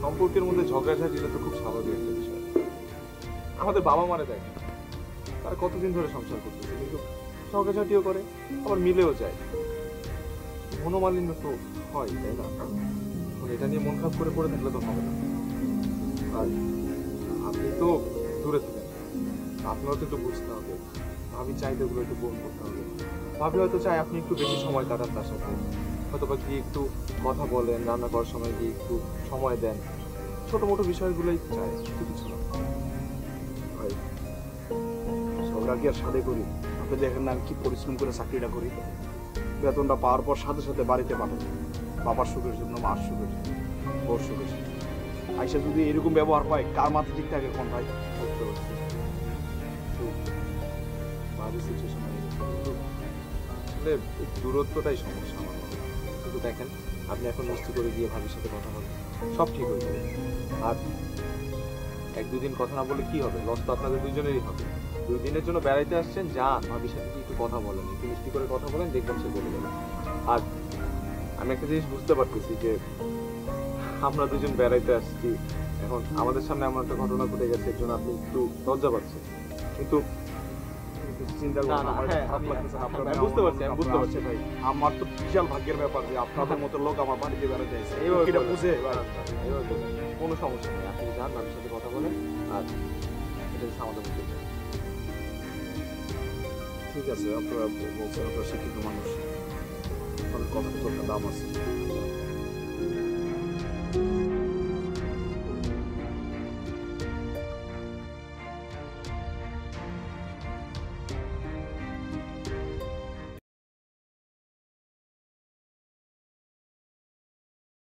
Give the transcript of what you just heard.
সম্পর্কের মধ্যে ঝগড়াঝাটিটা তো খুব স্বাভাবিক একটা বিষয়। আমাদের বাবা মারা দেয়, তারা কতদিন ধরে সংসার করতেছে, কিন্তু ঝগড়াঝাটিও করে, আবার মিলেও যায়। মনোমালিন্য তো হয়, তাই না? এখন এটা নিয়ে মন খারাপ করে পড়ে থাকলে তো হবে না। আর আপনি তো দূরে থাকেন, আপনারও তো একটু বুঝতে হবে, ভাবি চাহিদাগুলো একটু পূরণ করতে হবে। ভাবি হয়তো চাই আপনি একটু বেশি সময় কাটান তার সাথে, হয়তো বা গিয়ে একটু কথা বলেন, রান্না করার সময় গিয়ে একটু সময় দেন, ছোট মোটো বিষয়গুলোই চাই, শুধু কিছু না। ভাই ঝগড়া কি আর সাথে করি? আপনি দেখেন না আমি কি পরিশ্রম করে চাকরিটা করি, বেতনটা পাওয়ার পর সাথে সাথে বাড়িতে পাঠাবো, বাবার সুখের জন্য, মার সুখের জন্য, ওর সুখের জন্য। আইসা যদি এরকম ব্যবহার পায়, কার মাথা ঠিক থাকে কোন ভাই? বুঝতে পারছি, একটু বাজে সিচুয়েশন হয়ে গেছে, কিন্তু আসলে এই দূরত্বটাই সমস্যা আমার মনে হয়। কিন্তু দেখেন, আপনি এখন মিষ্টি করে গিয়ে ভাবির সাথে কথা বলেন, সব ঠিক হয়ে যাবে। আর এক দুদিন কথা না বলে কি হবে, লস তো আপনাদের দুজনেরই হবে। 2 দিনের জন্য বেড়াইতে আসছেন, যান ভাবির সাথে গিয়ে একটু কথা বলেন, একটু মিষ্টি করে কথা বলেন, দেখবেন সে চলে যাবে। আর আমি একটা জিনিস বুঝতে পারতেছি যে আমরা দুজন বেড়াইতে আসছি, এখন আমাদের সামনে এমন একটা ঘটনা ঘটে গেছে, এর জন্য আপনি একটু লজ্জা পাচ্ছেন, কিন্তু চিন্তা না, করুন না, আমার হ্যাঁ, খারাপ আমি- লাগতেছে না, আপনার আমি মেয়ে বুঝতে আমার পারছি, আমি বুঝতে পারছি আপনার ভাই। আমার তো বিশাল ভাগ্যের ব্যাপার যে আপনাদের মতো লোক আমার বাড়িতে বেড়াতে যাইছে। এইভাবে এটা বলবেন। বুঝে ভাই। এইভাবে বলবেন। কোনো সমস্যা নেই, আপনি যান ভাবির সাথে কথা বলেন, আর এটা হচ্ছে আমাদের মধ্যে। ঠিক আছে, আপনারা বলছেন আপনারা শিক্ষিত মানুষ, আপনার কথা তো একটা দাম আছে।